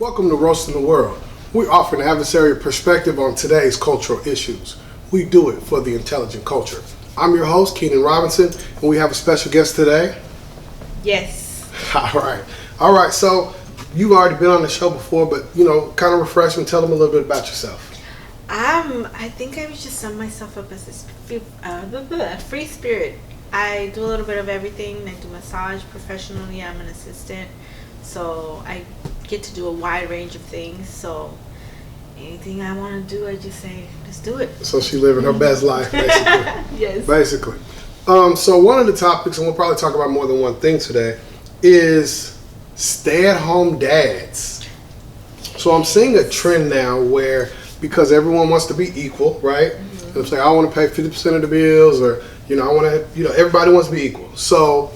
Welcome to Roasting the World. We offer an adversarial perspective on today's cultural issues. We do it for the intelligent culture. I'm your host, Keenan Robinson, and we have a special guest today. Yes. All right. So you've already been on the show before, but kind of refresh and tell them a little bit about yourself. I think I would just sum myself up as a free spirit. I do a little bit of everything. I do massage professionally. I'm an assistant, so I get to do a wide range of things. So anything I want to do, I just say, let's do it. So she living her best life, basically. Yes. Basically. So one of the topics, and we'll probably talk about more than one thing today, is stay-at-home dads. So I'm seeing a trend now where, because everyone wants to be equal, right? Mm-hmm. And say, I want to pay 50% of the bills, or I want to, everybody wants to be equal. So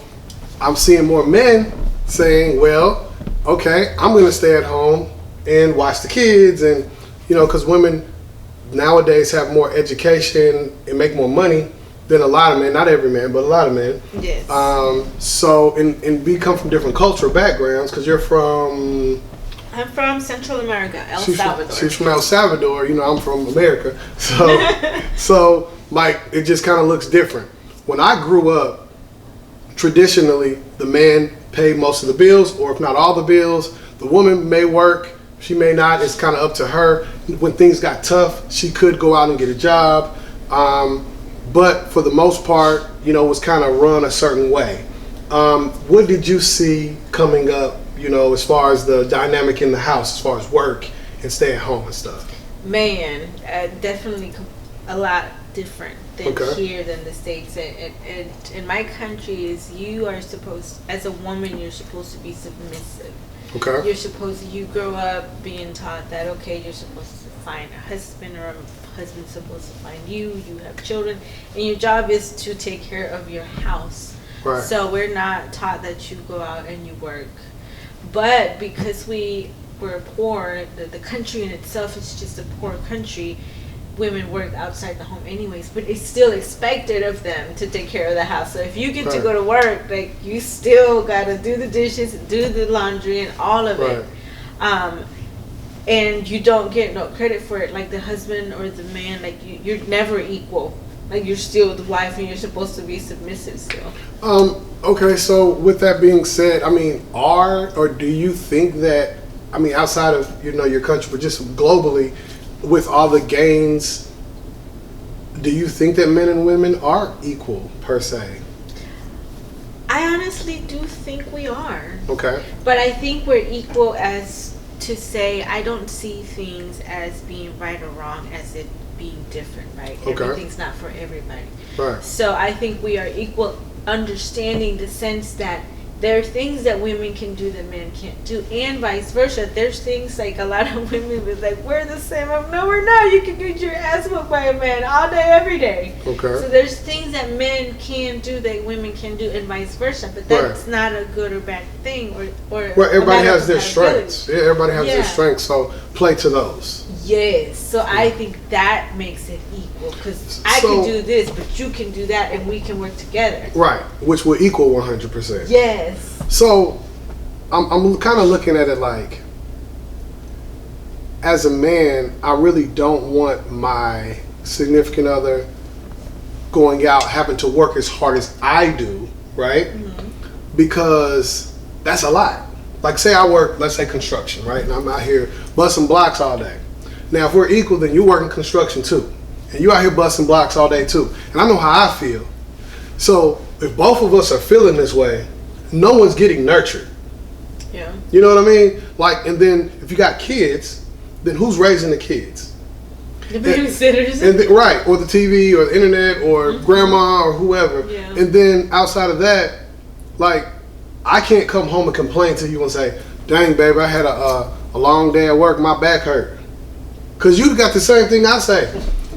I'm seeing more men saying, well, okay, I'm going to stay at home and watch the kids, and because women nowadays have more education and make more money than a lot of men. Not every man, but a lot of men. Yes. So and we come from different cultural backgrounds. Because you're from. I'm from Central America, El Salvador. She's from El Salvador. I'm from America. So like it just kind of looks different. When I grew up, traditionally the man paid most of the bills, or if not all the bills. The woman may work, she may not. It's kind of up to her. When things got tough, she could go out and get a job. But for the most part, it was kind of run a certain way. What did you see coming up, as far as the dynamic in the house, as far as work and stay at home and stuff? Man, definitely a lot different than here than the States. And in my country is you are supposed, as a woman, you're supposed to be submissive. Okay. You grow up being taught that, okay, you're supposed to find a husband, or a husband's supposed to find you have children, and your job is to take care of your house. Right. So we're not taught that you go out and you work. But because we were poor, the country in itself is just a poor country, women work outside the home anyways, but it's still expected of them to take care of the house. So if you get to go to work, like, you still got to do the dishes, do the laundry, and all of it. And you don't get no credit for it, like the husband or the man. Like, you're never equal. Like, you're still the wife, and you're supposed to be submissive still. Okay, so with that being said, do you think that, outside of your country, but just globally, with all the gains, do you think that men and women are equal per se? I honestly do think we are. Okay. But I think we're equal as to say, I don't see things as being right or wrong as it being different, right? Okay. Everything's not for everybody. Right. So I think we are equal, understanding the sense that there are things that women can do that men can't do, and vice versa. There's things like a lot of women be like, we're the same. No, we're not. You can get your ass whooped by a man all day, every day. Okay. So there's things that men can do that women can do, and vice versa. But that's not a good or bad thing, or well, everybody has their strengths. Yeah, everybody has their strengths. So play to those. Yes. So I think that makes it equal, because I can do this, but you can do that, and we can work together. Right. Which will equal 100%. Yes. So I'm kind of looking at it like, as a man, I really don't want my significant other going out having to work as hard as I do, right? Mm-hmm. Because that's a lot. Like, say I work, let's say construction, right? And I'm out here busting blocks all day. Now, if we're equal, then you work in construction too. And you out here busting blocks all day too. And I know how I feel. So if both of us are feeling this way, no one's getting nurtured. Yeah. You know what I mean? Like, and then if you got kids, then who's raising the kids? The babysitters. Right, or the TV or the internet or grandma or whoever. Yeah. And then outside of that, like, I can't come home and complain to you and say, dang, baby, I had a long day at work, my back hurt. Because you got the same thing I say.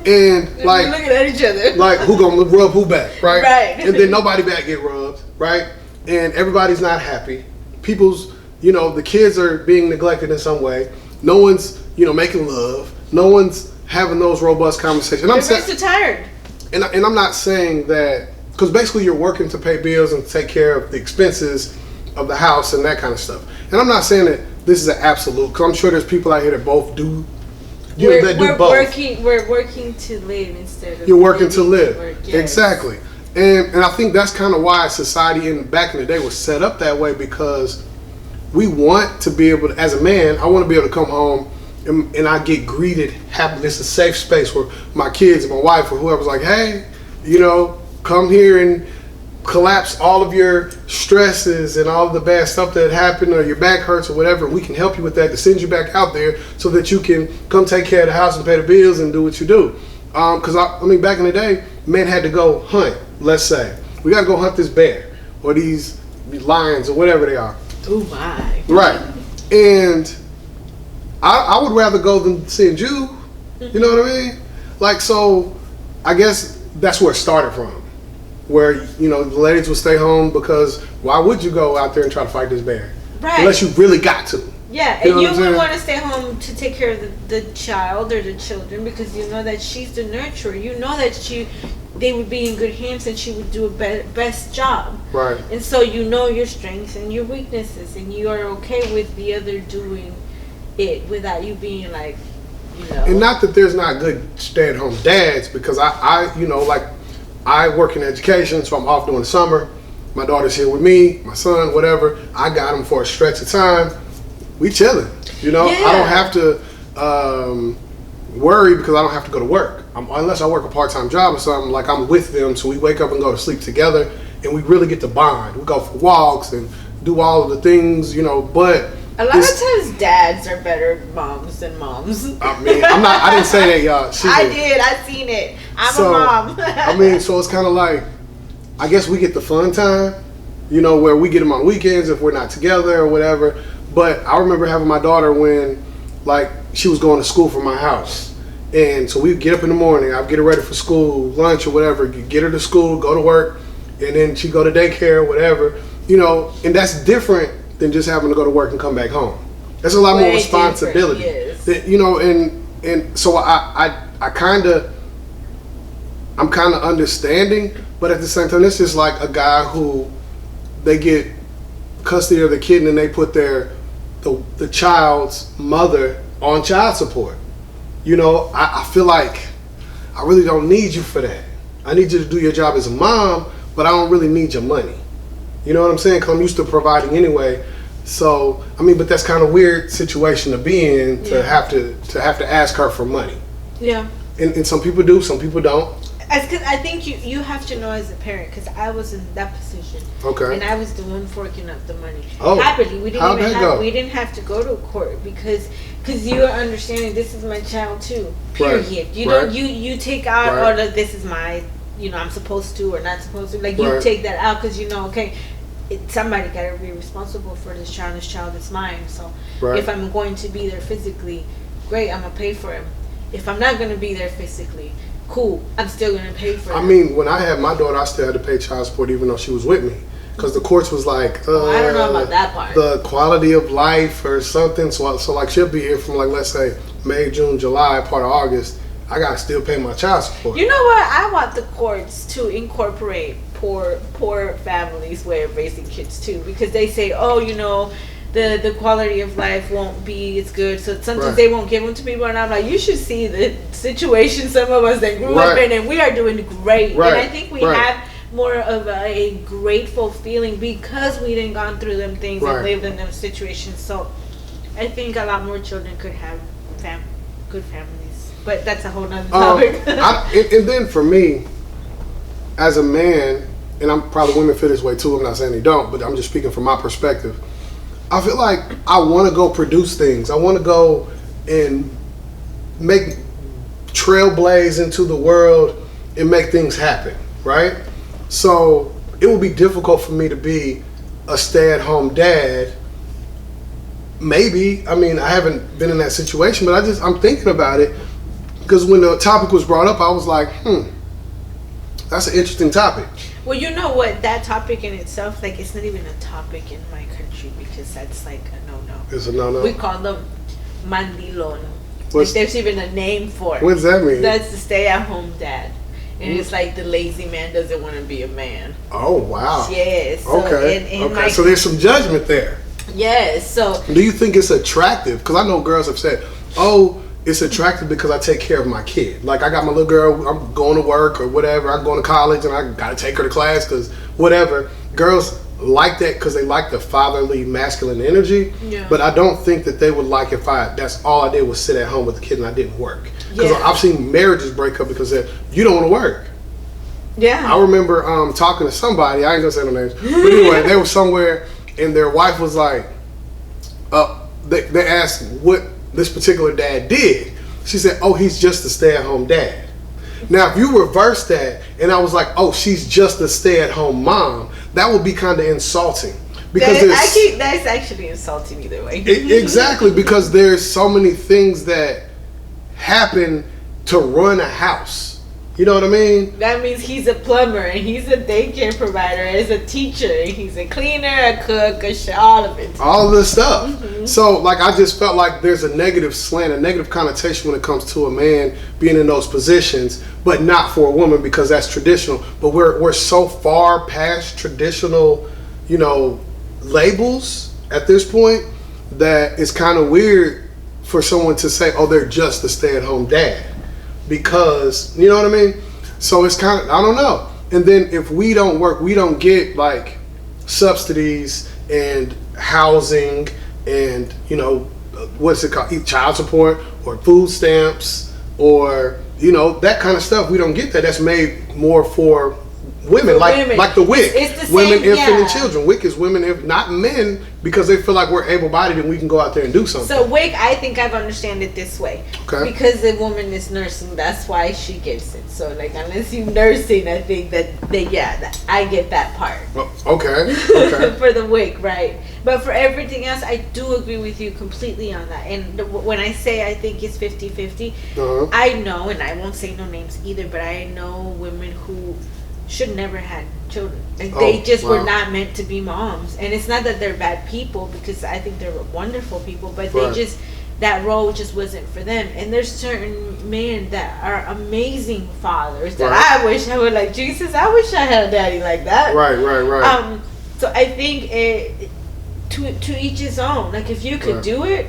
And like, we're looking at each other. Like, who gonna rub who back, right? Right. And then nobody back get rubbed, right? And everybody's not happy. People's, the kids are being neglected in some way. No one's, making love. No one's having those robust conversations. Everybody's too tired. And I'm not saying that, because basically you're working to pay bills and take care of the expenses of the house and that kind of stuff. And I'm not saying that this is an absolute. Because I'm sure there's people out here that both do. We're working to live instead of you're working to live. Work, yes. Exactly. And I think that's kind of why society back in the day was set up that way, because we want to be able to, as a man, I want to be able to come home and I get greeted happy. It's a safe space where my kids and my wife or whoever's like, hey, come here and collapse all of your stresses and all of the bad stuff that happened, or your back hurts or whatever. We can help you with that to send you back out there so that you can come take care of the house and pay the bills and do what you do. Because I mean, back in the day, men had to go hunt. Let's say we got to go hunt this bear or these lions or whatever they are. Oh my! Right, and I would rather go than send you. You know what I mean? Like, so I guess that's where it started from. Where the ladies would stay home because why would you go out there and try to fight this bear? Right. Unless you really got to. Yeah, and you would want to stay home to take care of the child or the children because you know that she's the nurturer. You know that they would be in good hands and she would do a best job. Right. And so you know your strengths and your weaknesses, and you are okay with the other doing it without you being like, And not that there's not good stay-at-home dads, because I work in education, so I'm off during the summer. My daughter's here with me, my son, whatever. I got him for a stretch of time. We chilling, Yeah. I don't have to worry because I don't have to go to work. Unless I work a part-time job or something, like I'm with them, so we wake up and go to sleep together, and we really get to bond. We go for walks and do all of the things, but a lot of times dads are better moms than moms. I mean, I didn't say that, y'all. I seen it. I'm a mom. I mean, so it's kind of like, I guess we get the fun time, where we get them on weekends if we're not together or whatever. But I remember having my daughter when, she was going to school from my house. And so we'd get up in the morning, I'd get her ready for school, lunch or whatever, get her to school, go to work, and then she'd go to daycare or whatever, and that's different than just having to go to work and come back home. That's a lot more responsibility. Yes. And so I'm kind of understanding, but at the same time, it's just like a guy who they get custody of the kid and then they put the child's mother on child support. I feel like I really don't need you for that. I need you to do your job as a mom, but I don't really need your money. You know what I'm saying? Because I'm used to providing anyway. So, I mean, but that's kind of weird situation to be in, to have to ask her for money. Yeah. And some people do, some people don't. Because I think you have to know as a parent, because I was in that position. Okay. And I was the one forking up the money. Oh. Happily, we didn't have to go to court because you are understanding this is my child too. Period. Right. You take out this is my I'm supposed to or not supposed to. Like you take that out because okay. Somebody got to be responsible for this child. This child is mine. So if I'm going to be there physically, great, I'm going to pay for him. If I'm not going to be there physically, cool, I'm still going to pay for him. I mean, when I had my daughter, I still had to pay child support even though she was with me. Because the courts was like, I don't know about that part. The quality of life or something. So like she'll be here from let's say May, June, July, part of August. I got to still pay my child support. You know what? I want the courts to incorporate poor families' way of raising kids too, because they say, the quality of life won't be as good, so sometimes they won't give them to people, and I'm like, you should see the situation some of us that grew up in, and we are doing great. And I think we have more of a grateful feeling because we didn't gone through them things and lived in them situations. So I think a lot more children could have good families, but that's a whole nother topic. And then for me, as a man, and I'm probably women feel this way too, I'm not saying they don't, but I'm just speaking from my perspective. I feel like I want to go produce things. I want to go and make trailblaze into the world and make things happen, right? So it would be difficult for me to be a stay-at-home dad. Maybe, I mean, I haven't been in that situation, but I'm thinking about it because when the topic was brought up, I was like, that's an interesting topic. Well, you know what? That topic in itself, it's not even a topic in my country because that's like a no-no. It's a no-no? We call them mandilon. There's even a name for it. What does that mean? That's the stay-at-home dad. And it's like the lazy man doesn't want to be a man. Oh, wow. Yes. So okay. So there's some judgment there. Yes. So Do you think it's attractive? Because I know girls have said, "Oh, it's attractive because I take care of my kid. Like I got my little girl, I'm going to work or whatever. I'm going to college and I got to take her to class because whatever." Girls like that because they like the fatherly, masculine energy. Yeah. But I don't think that they would like if that's all I did was sit at home with the kid and I didn't work. Because Yeah. I've seen marriages break up because you don't want to work. yeah. I remember talking to somebody. I ain't gonna say no names, but anyway, they were somewhere, and their wife was like, they asked what this particular dad did. She said, "Oh, he's just a stay-at-home dad." Now, if you reverse that, and I was like, "Oh, she's just a stay-at-home mom," that would be kind of insulting because That's actually insulting either way. exactly because there's so many things that happen to run a house. You know what I mean? That means he's a plumber and he's a daycare provider, he's a teacher, and he's a cleaner, a cook, all of it. All of this stuff. So, like, I just felt like there's a negative slant, a negative connotation when it comes to a man being in those positions, but not for a woman because that's traditional. But we're so far past traditional, labels at this point that it's kind of weird for someone to say, "Oh, they're just a stay-at-home dad." Because, you know what I mean? So it's kind of, I don't know. And then if we don't work, we don't get like subsidies and housing and, what's it called? Child support or food stamps or, that kind of stuff. We don't get that. That's made more for women, like the WIC. It's the women, same, infant, and yeah. children. WIC is women, not men, because they feel like we're able-bodied and we can go out there and do something. So WIC, I think I've understand it this way. Okay. Because the woman is nursing, that's why she gets it. So like, unless you nursing, I think I get that part. Well, okay. For the WIC, right? But for everything else, I do agree with you completely on that. And when I say I think it's 50-50, I know, and I won't say no names either, but I know women who should never had children. Like they just were not meant to be moms. And it's not that they're bad people, because I think they're wonderful people, but they just, that role just wasn't for them. And there's certain men that are amazing fathers that I wish I would like. Jesus, I wish I had a daddy like that. Right. So I think to each his own. Like if you could do it,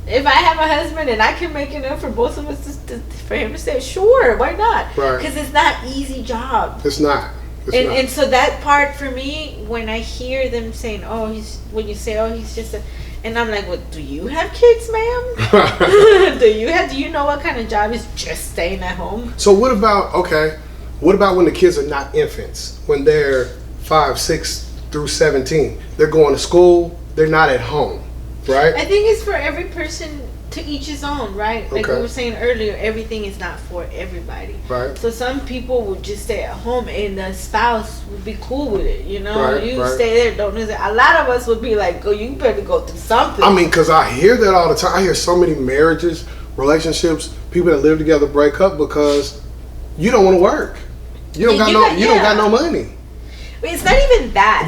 if I have a husband and I can make enough for both of us for him to say, sure, why not? Right. Because it's not an easy job. It's not. And so that part for me, when I hear them saying, he's just a, and I'm like, well, do you have kids, ma'am? do you know what kind of job is just staying at home? So what about when the kids are not infants, when they're 5, 6 through 17? They're going to school, they're not at home, right? I think it's for every person, to each his own, right? Like we were saying earlier, everything is not for everybody. Right. So some people would just stay at home and the spouse would be cool with it, Right. stay there, don't do that. A lot of us would be like, you better go through something. I mean, because I hear that all the time. I hear so many marriages, relationships, people that live together break up because you don't want to work. You don't got no money. I mean, it's not even that.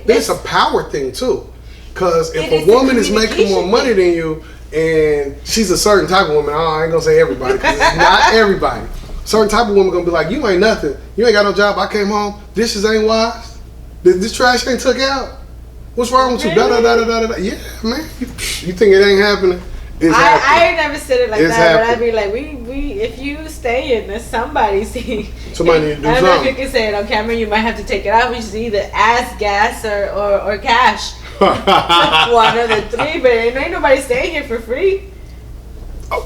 It's a power thing too. Because if It a woman is making more communication money than you, and she's a certain type of woman, I ain't gonna say everybody, because it's not everybody. Certain type of woman gonna be like, you ain't nothing. You ain't got no job. I came home. Dishes ain't washed. This trash ain't took out. What's wrong with you? Da da da da da da. Yeah, man. You think it ain't happening? It's happening. I ain't never said it like It's that, happening. but I'd be like, we if you stay in this, somebody need to do I don't know if you you can say it on camera. You might have to take it out. We should either ask gas or cash. One of the three, but ain't nobody staying here for free.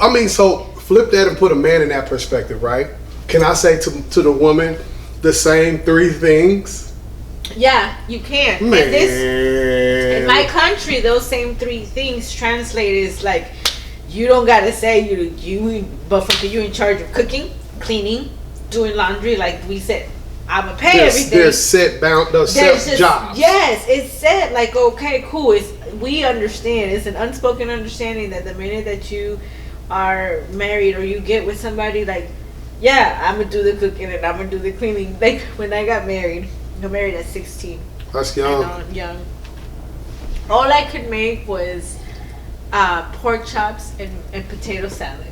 I mean, so flip that and put a man in that perspective, right? Can I say to the woman the same 3 things? Yeah, you can. Man. In my country, those same 3 things translate is like, you don't gotta say but you in charge of cooking, cleaning, doing laundry. Like we said, I'ma pay everything. There's set jobs. Yes, it's set. Like, okay, cool. We understand. It's an unspoken understanding that the minute that you are married or you get with somebody, like, yeah, I'm gonna do the cooking and I'm gonna do the cleaning. Like when I got married at 16. That's young. I know, young. All I could make was pork chops and potato salad.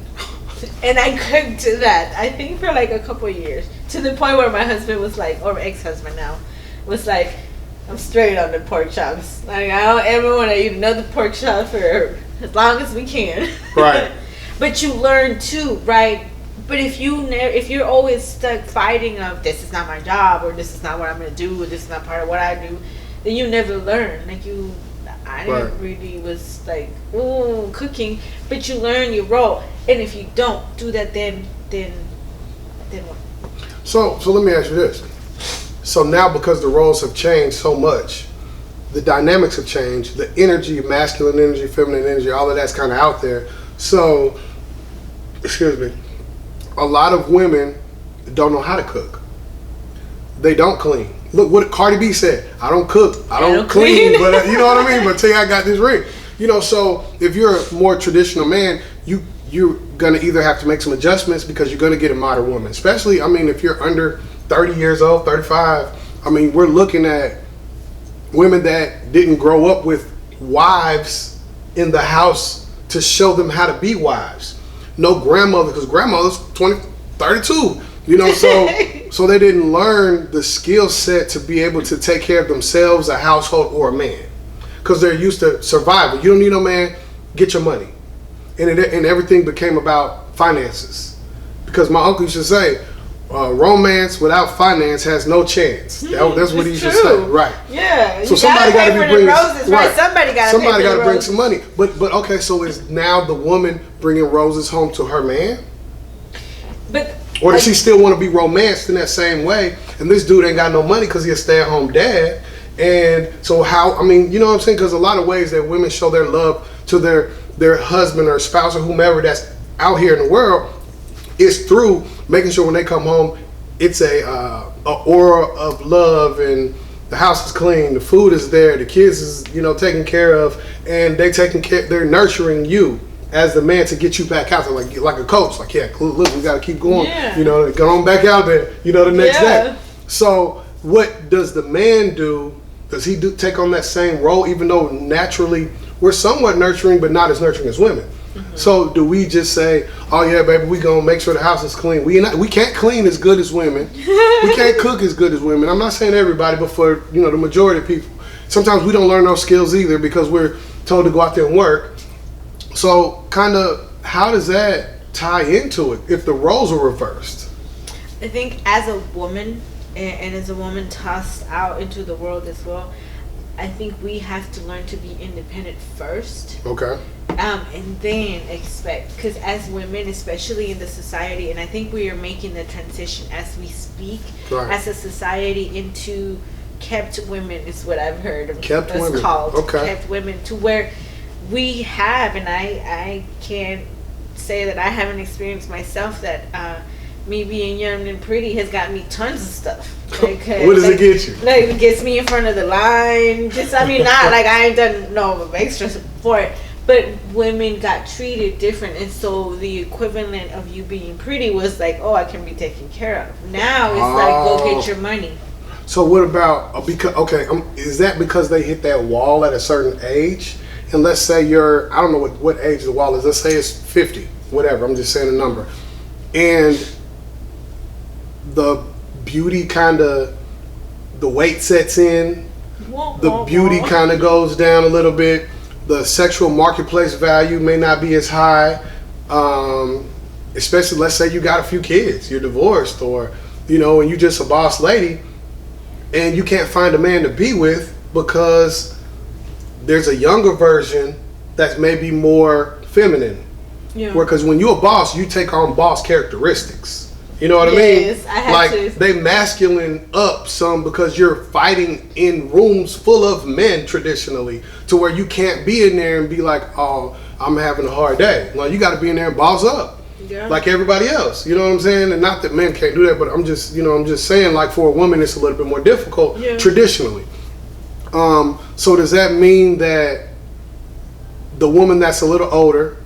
And I cooked that, I think, for like a couple of years. To the point where my husband was like, or ex-husband now, was like, I'm straight on the pork chops. Like I don't ever want to eat another pork chop for as long as we can. Right. But you learn too, right? But if you're always stuck fighting of this is not my job or this is not what I'm gonna do or this is not part of what I do, then you never learn. Like I didn't really was like cooking, but you learn your role. And if you don't do that, then what? So let me ask you this. So now because the roles have changed so much, the dynamics have changed, the energy, masculine energy, feminine energy, all of that's kind of out there. So, excuse me, a lot of women don't know how to cook. They don't clean. Look what Cardi B said. I don't cook. I don't clean. But you know what I mean? But tell you I got this ring. You know, so if you're a more traditional man, you're going to either have to make some adjustments because you're going to get a modern woman. Especially, I mean, if you're under 30 years old, 35, I mean, we're looking at women that didn't grow up with wives in the house to show them how to be wives. No grandmother, because grandmother's 32, you know, so they didn't learn the skill set to be able to take care of themselves, a household, or a man. Because they're used to survival. You don't need no man, get your money. And everything became about finances. Because my uncle used to say, romance without finance has no chance. That's what he used to say. Right. Yeah. So somebody got to be bringing roses, right? Somebody got to bring some money. But okay, so is now the woman bringing roses home to her man? Or does she still want to be romanced in that same way? And this dude ain't got no money because he's a stay-at-home dad. And so how? I mean, you know what I'm saying? Because a lot of ways that women show their love to their husband or spouse or whomever that's out here in the world is through making sure when they come home, it's a aura of love and the house is clean, the food is there, the kids is taken care of, and they're nurturing you as the man to get you back out there like a coach. Like, yeah, look, we got to keep going. Yeah. Get on back out there. The next day. So what does the man do? Does he take on that same role, even though naturally we're somewhat nurturing, but not as nurturing as women? Mm-hmm. So do we just say, oh yeah, baby, we gonna make sure the house is clean? We can't clean as good as women. We can't cook as good as women. I'm not saying everybody, but for the majority of people, sometimes we don't learn those skills either because we're told to go out there and work. So kind of how does that tie into it if the roles are reversed? I think as a woman and as a woman tossed out into the world as well, I think we have to learn to be independent first. Okay. And then expect, because as women, especially in the society, and I think we are making the transition as we speak, right, as a society into kept women is what I've heard. Kept women. Called okay. Kept women, to where we have, and I can't say that I haven't experienced myself that me being young and pretty has got me tons of stuff. What does it get you? Like, it gets me in front of the line. Not like I ain't done no extra for it. But women got treated different, and so the equivalent of you being pretty was like, oh, I can be taken care of. Now it's like, go get your money. So what about is that because they hit that wall at a certain age? And let's say I don't know what age the wall is. Let's say it's 50, whatever. I'm just saying a number. And the beauty the weight sets in. The beauty kind of goes down a little bit. The sexual marketplace value may not be as high. Especially, let's say you got a few kids, you're divorced, or, and you're just a boss lady, and you can't find a man to be with because there's a younger version that's maybe more feminine. Yeah. Because when you're a boss, you take on boss characteristics. You know what I mean? Yes, I have to. They masculine up some because you're fighting in rooms full of men traditionally, to where you can't be in there and be like, oh, I'm having a hard day. Well, you got to be in there and boss up, like everybody else. You know what I'm saying? And not that men can't do that, but I'm just saying, like, for a woman, it's a little bit more difficult traditionally. So does that mean that the woman that's a little older,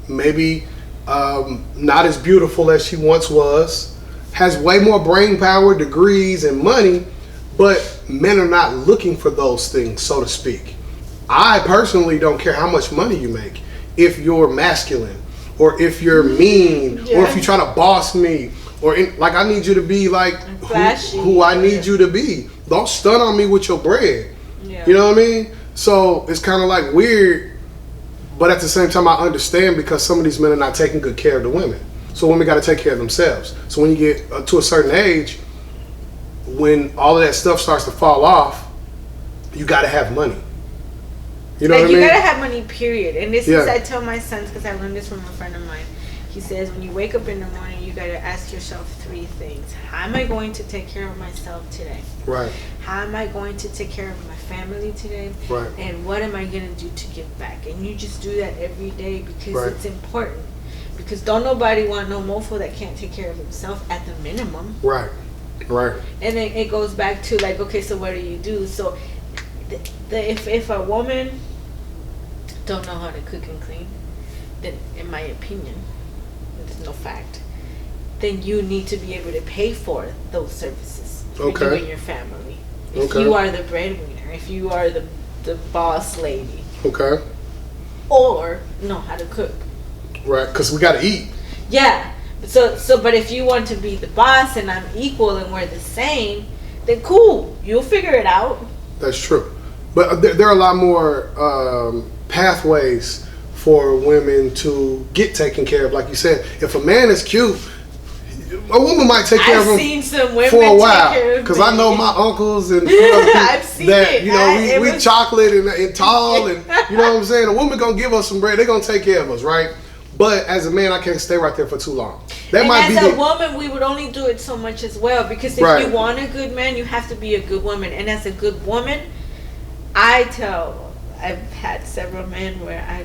maybe not as beautiful as she once was, has way more brain power, degrees, and money, but men are not looking for those things, so to speak? I personally don't care how much money you make if you're masculine, or if you're mean, or if you try to boss me, or like I need you to be like Flashy. who I need you to be. Don't stun on me with your bread. Yeah. You know what I mean? So it's kind of like weird, but at the same time I understand because some of these men are not taking good care of the women. So women got to take care of themselves. So when you get to a certain age, when all of that stuff starts to fall off, you got to have money. You know like what I mean? You gotta have money, period. And this Yeah. is, I tell my sons, because I learned this from a friend of mine. He says, when you wake up in the morning, you gotta ask yourself 3 things. How am I going to take care of myself today? Right. How am I going to take care of my family today? Right. And what am I gonna do to give back? And you just do that every day because Right. it's important. Because don't nobody want no mofo that can't take care of himself at the minimum. Right. Right. And then it goes back to like, okay, so what do you do? So if a woman don't know how to cook and clean, then in my opinion, it's no fact, then you need to be able to pay for those services for you Okay. and your family. If Okay. you are the breadwinner, if you are the boss lady, Okay. or know how to cook. Right. Because we got to eat. Yeah. So but if you want to be the boss and I'm equal and we're the same, then cool. You'll figure it out. That's true. But there are a lot more pathways for women to get taken care of. Like you said, if a man is cute, a woman might take care I've of him seen some women for a take while. care of Because me. I know my uncles and you know, I've seen that it. you know It we was- chocolate and tall and you know what I'm saying. A woman gonna give us some bread. They gonna take care of us, right? But as a man, I can't stay right there for too long. That and might as be a woman, we would only do it so much as well. Because if Right. you want a good man, you have to be a good woman. And as a good woman, I've had several men where I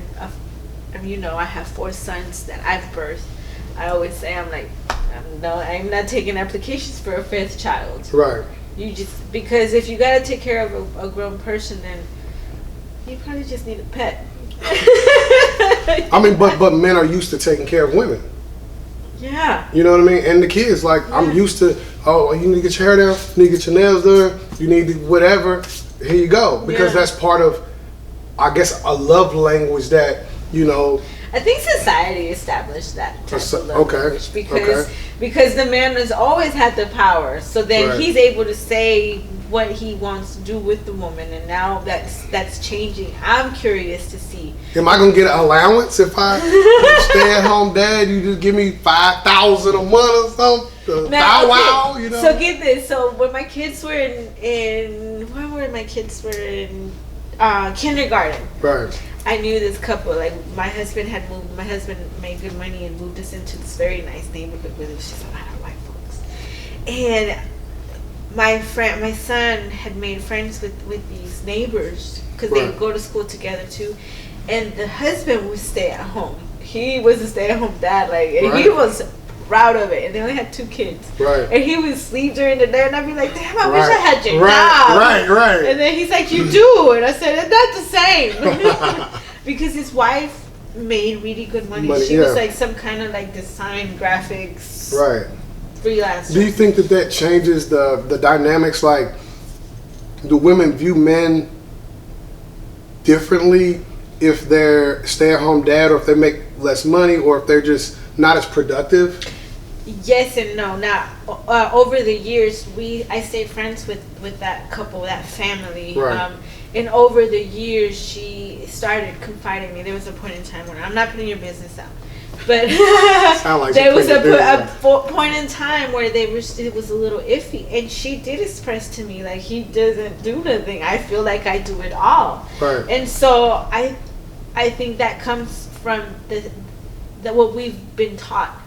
have 4 sons that I've birthed. I always say I'm not taking applications for a 5th child. right. You just, because if you gotta take care of a grown person, then you probably just need a pet. I mean, but men are used to taking care of women. Yeah. You know what I mean? And the kids, like, I'm Yeah. used to, oh, you need to get your hair done, you need to get your nails done, you need to whatever. Here you go. Because Yeah. that's part of, I guess, a love language that, you know, I think society established that type of love Okay, language okay. because the man has always had the power. So then Right. he's able to say what he wants to do with the woman, and now that's changing. I'm curious to see. am I going to get an allowance if I stay at home dad? You just give me $5,000 a month or something? Now, Wow, you know? So get this. So when my kids were in where were my kids were in kindergarten. Right. I knew this couple. Like my husband made good money and moved us into this very nice neighborhood where there was just a lot of white folks. And my son had made friends with these neighbors because they Right. would go to school together too. And the husband would stay at home. He was a stay-at-home dad, like, and he Right. was proud of it. And they only had 2 kids. Right. And he would sleep during the day, and I'd be like, "Damn, I wish I Right. had your Right, job." right, right. And then he's like, "You do," and I said, "It's not the same," because his wife made really good money. She was yeah. like some kind of like design graphics Right. freelancer. Do you think that changes the dynamics? Like, do women view men differently if they're stay-at-home dad, or if they make less money, or if they're just not as productive? Yes and no. Now, over the years, I stayed friends with that couple, that family. Right. And over the years, she started confiding in me. There was a point in time when I'm not putting your business out, but Sound like there you're was putting your business a point in time where it was a little iffy, and she did express to me like, he doesn't do nothing. I feel like I do it all. Right. And so I think that comes from the what we've been taught.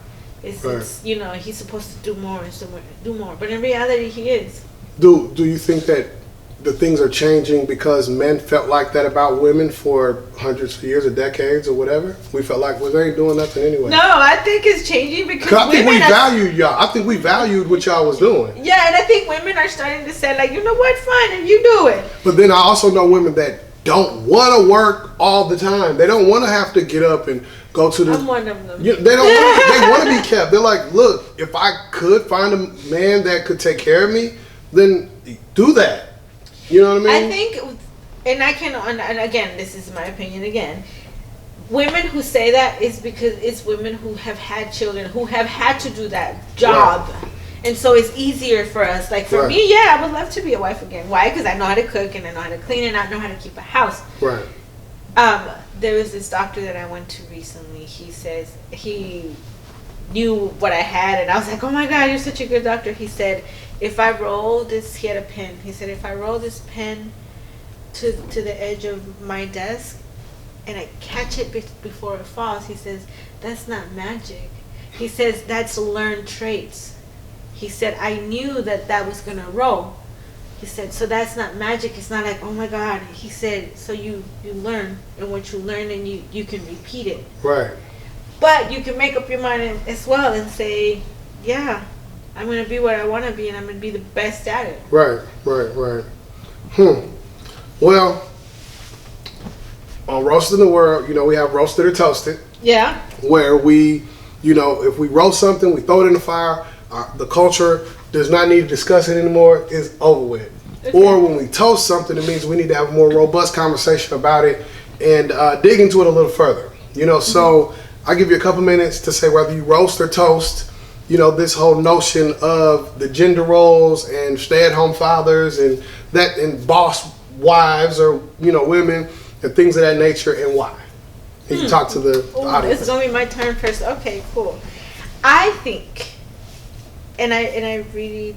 It's he's supposed to do more and do more, but in reality he is. Do you think that the things are changing because men felt like that about women for hundreds of years or decades or whatever? We felt like, well, they ain't doing nothing anyway. No, I think it's changing because I think we women valued y'all. I think we valued what y'all was doing. Yeah, and I think women are starting to say like, you know what, fine, and you do it. But then I also know women that don't want to work all the time. They don't want to have to get up and go to the. I'm one of them. They don't. They want to be kept. They're like, look, if I could find a man that could take care of me, then do that. You know what I mean? I think, and again, this is my opinion again, women who say that is because it's women who have had children, who have had to do that job. Right. And so it's easier for us. Like for me, yeah, I would love to be a wife again. Why? Because I know how to cook and I know how to clean and I know how to keep a house. Right. There was this doctor that I went to recently. He says he knew what I had, and I was like, oh my God, you're such a good doctor. He said, if I roll this, he had a pen. He said, if I roll this pen to the edge of my desk and I catch it before it falls, he says, that's not magic. He says, that's learned traits. He said, I knew that was going to roll. He said, so that's not magic. It's not like, oh my God. He said, so you learn, and what you learn, and you can repeat it. Right. But you can make up your mind as well and say, yeah, I'm going to be what I want to be, and I'm going to be the best at it. Right. Well, on Roasting the World, we have Roasted or Toasted. Yeah. Where we, if we roast something, we throw it in the fire. The culture does not need to discuss it anymore. It's over with. Okay. Or when we toast something, it means we need to have a more robust conversation about it and dig into it a little further. So I'll give you a couple minutes to say whether you roast or toast, this whole notion of the gender roles and stay-at-home fathers and boss wives or, women and things of that nature, and why. You can talk to the audience. It's going to be my turn first. Okay, cool. I think... And I really,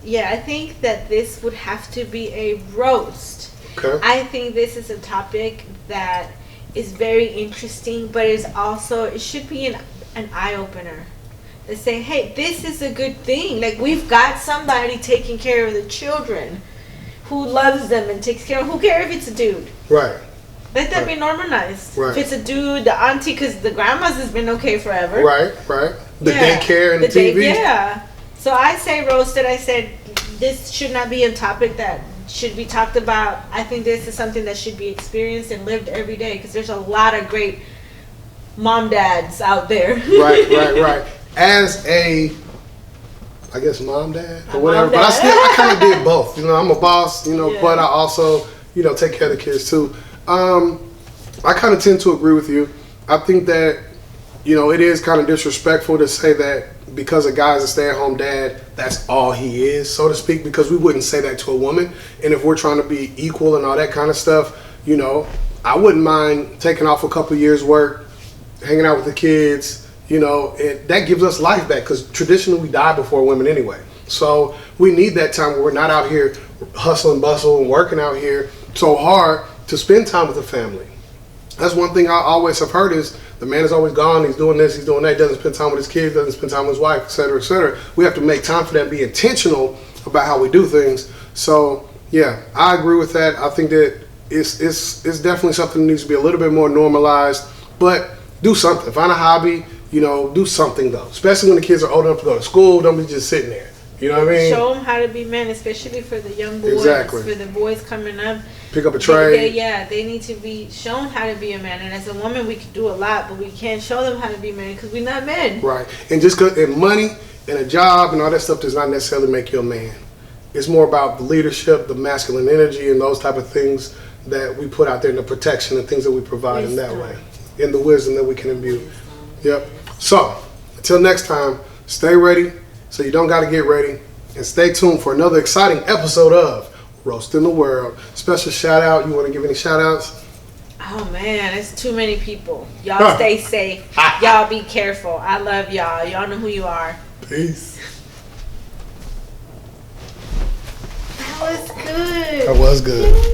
I think that this would have to be a roast. Okay. I think this is a topic that is very interesting, but it should be an eye opener. To say, hey, this is a good thing. Like, we've got somebody taking care of the children, who loves them and takes care of. Who cares if it's a dude? Right. Let that be normalized. Right. If it's a dude, the auntie, because the grandma's has been okay forever. Right. The daycare and the TV. Yeah. So I say roasted. I said this should not be a topic that should be talked about. I think this is something that should be experienced and lived every day, because there's a lot of great mom dads out there. Right. As a, I guess, mom dad or whatever. But I kind of did both. I'm a boss, but I also, take care of the kids too. I kind of tend to agree with you. I think that, it is kind of disrespectful to say that because a guy's a stay-at-home dad, that's all he is, so to speak, because we wouldn't say that to a woman. And if we're trying to be equal and all that kind of stuff, I wouldn't mind taking off a couple of years' work, hanging out with the kids, and that gives us life back, because traditionally we die before women anyway. So we need that time where we're not out here hustle and bustle and working out here so hard to spend time with the family. That's one thing I always have heard is the man is always gone, he's doing this, he's doing that, doesn't spend time with his kids, doesn't spend time with his wife, etc., etc. We have to make time for that and be intentional about how we do things. So, yeah, I agree with that. I think that it's definitely something that needs to be a little bit more normalized, but do something. Find a hobby, do something though. Especially when the kids are old enough to go to school, don't be just sitting there. You know what I mean? Show them how to be men, especially for the young boys. Exactly. For the boys coming up. Pick up a trade. They need to be shown how to be a man. And as a woman, we can do a lot, but we can't show them how to be men because we're not men. Right. And and money and a job and all that stuff does not necessarily make you a man. It's more about the leadership, the masculine energy, and those type of things that we put out there, and the protection and things that we provide in that way, and the wisdom that we can imbue. Yep. So, until next time, stay ready so you don't got to get ready, and stay tuned for another exciting episode of Roasting the World. Special shout out. You want to give any shout outs? Oh man, it's too many people. Y'all stay safe. Y'all be careful. I love y'all. Y'all know who you are. Peace. That was good. That was good.